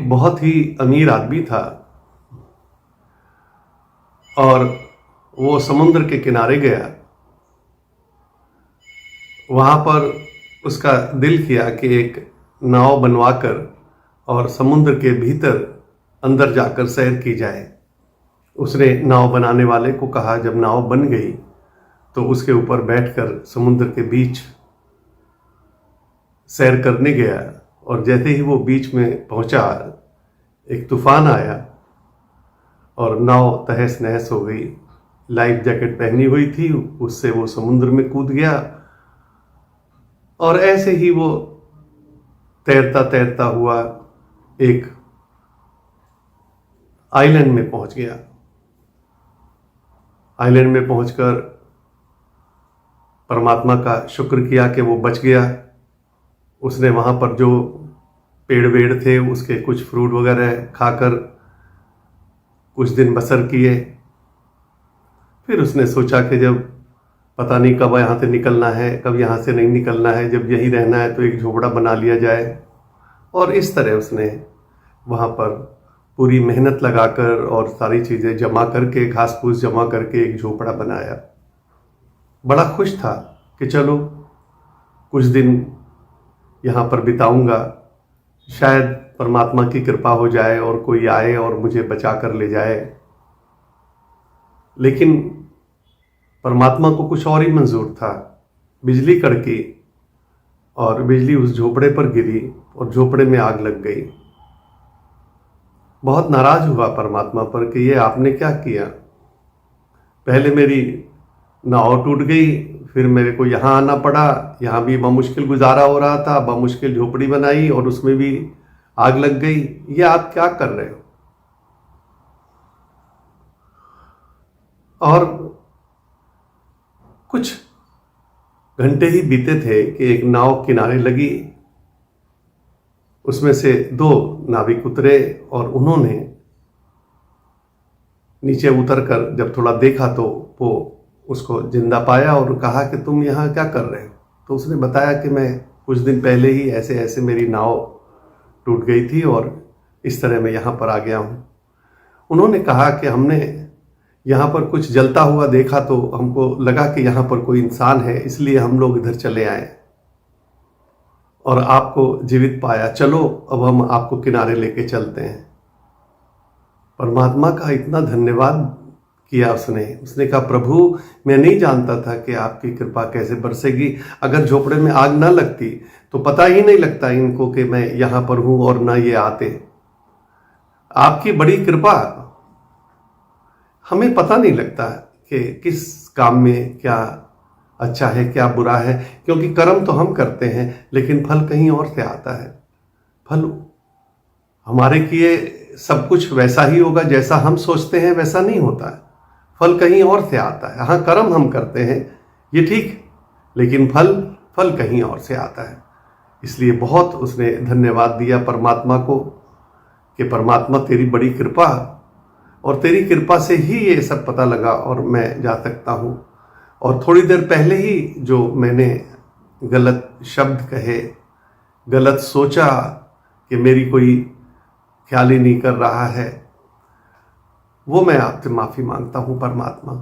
एक बहुत ही अमीर आदमी था और वो समुद्र के किनारे गया। वहाँ पर उसका दिल किया कि एक नाव बनवाकर और समुद्र के भीतर अंदर जाकर सैर की जाए। उसने नाव बनाने वाले को कहा, जब नाव बन गई तो उसके ऊपर बैठकर समुद्र के बीच सैर करने गया। और जैसे ही वो बीच में पहुंचा, एक तूफान आया और नाव तहस नहस हो गई। लाइफ जैकेट पहनी हुई थी, उससे वो समुद्र में कूद गया और ऐसे ही वो तैरता तैरता हुआ एक आइलैंड में पहुंच गया। आइलैंड में पहुंचकर परमात्मा का शुक्र किया कि वो बच गया। उसने वहाँ पर जो पेड़ वेड़ थे उसके कुछ फ्रूट वगैरह खाकर कुछ दिन बसर किए। फिर उसने सोचा कि जब पता नहीं कब यहाँ से निकलना है, कब यहाँ से नहीं निकलना है, जब यहीं रहना है तो एक झोपड़ा बना लिया जाए। और इस तरह उसने वहाँ पर पूरी मेहनत लगाकर और सारी चीज़ें जमा करके, घास फूस जमा करके एक झोपड़ा बनाया। बड़ा खुश था कि चलो कुछ दिन यहाँ पर बिताऊंगा, शायद परमात्मा की कृपा हो जाए और कोई आए और मुझे बचा कर ले जाए। लेकिन परमात्मा को कुछ और ही मंजूर था। बिजली कड़की और बिजली उस झोपड़े पर गिरी और झोपड़े में आग लग गई। बहुत नाराज हुआ परमात्मा पर कि ये आपने क्या किया। पहले मेरी नाव टूट गई, फिर मेरे को यहाँ आना पड़ा, यहाँ भी बमुश्किल गुजारा हो रहा था, बमुश्किल झोपड़ी बनाई और उसमें भी आग लग गई। ये आप क्या कर रहे हो। और कुछ घंटे ही बीते थे कि एक नाव किनारे लगी। उसमें से 2 नाविक उतरे और उन्होंने नीचे उतरकर जब थोड़ा देखा तो वो उसको जिंदा पाया और कहा कि तुम यहाँ क्या कर रहे हो। तो उसने बताया कि मैं कुछ दिन पहले ही ऐसे ऐसे मेरी नाव टूट गई थी और इस तरह मैं यहाँ पर आ गया हूँ। उन्होंने कहा कि हमने यहाँ पर कुछ जलता हुआ देखा तो हमको लगा कि यहाँ पर कोई इंसान है, इसलिए हम लोग इधर चले आए और आपको जीवित पाया। चलो अब हम आपको किनारे लेके चलते हैं। परमात्मा का इतना धन्यवाद किया उसने कहा, प्रभु मैं नहीं जानता था कि आपकी कृपा कैसे बरसेगी। अगर झोपड़े में आग ना लगती तो पता ही नहीं लगता इनको कि मैं यहाँ पर हूँ और ना ये आते। आपकी बड़ी कृपा, हमें पता नहीं लगता कि किस काम में क्या अच्छा है क्या बुरा है, क्योंकि कर्म तो हम करते हैं लेकिन फल कहीं और से आता है। फल हमारे किए सब कुछ वैसा ही होगा जैसा हम सोचते हैं, वैसा नहीं होता है। फल कहीं और से आता है। हाँ, कर्म हम करते हैं ये ठीक, लेकिन फल कहीं और से आता है। इसलिए बहुत उसने धन्यवाद दिया परमात्मा को कि परमात्मा तेरी बड़ी कृपा, और तेरी कृपा से ही ये सब पता लगा और मैं जा सकता हूँ। और थोड़ी देर पहले ही जो मैंने गलत शब्द कहे, गलत सोचा कि मेरी कोई ख्याल ही नहीं कर रहा है, वो मैं आपसे माफ़ी मांगता हूँ परमात्मा।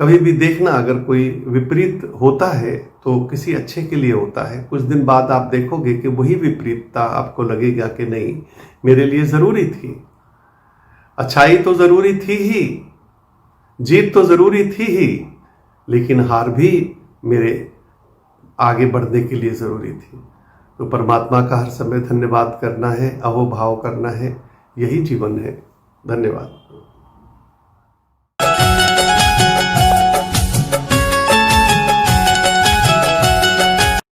कभी भी देखना, अगर कोई विपरीत होता है तो किसी अच्छे के लिए होता है। कुछ दिन बाद आप देखोगे कि वही विपरीतता आपको लगेगा कि नहीं, मेरे लिए ज़रूरी थी। अच्छाई तो ज़रूरी थी ही, जीत तो ज़रूरी थी ही, लेकिन हार भी मेरे आगे बढ़ने के लिए ज़रूरी थी। तो परमात्मा का हर समय धन्यवाद करना है, अहोभाव करना है, यही जीवन है। धन्यवाद।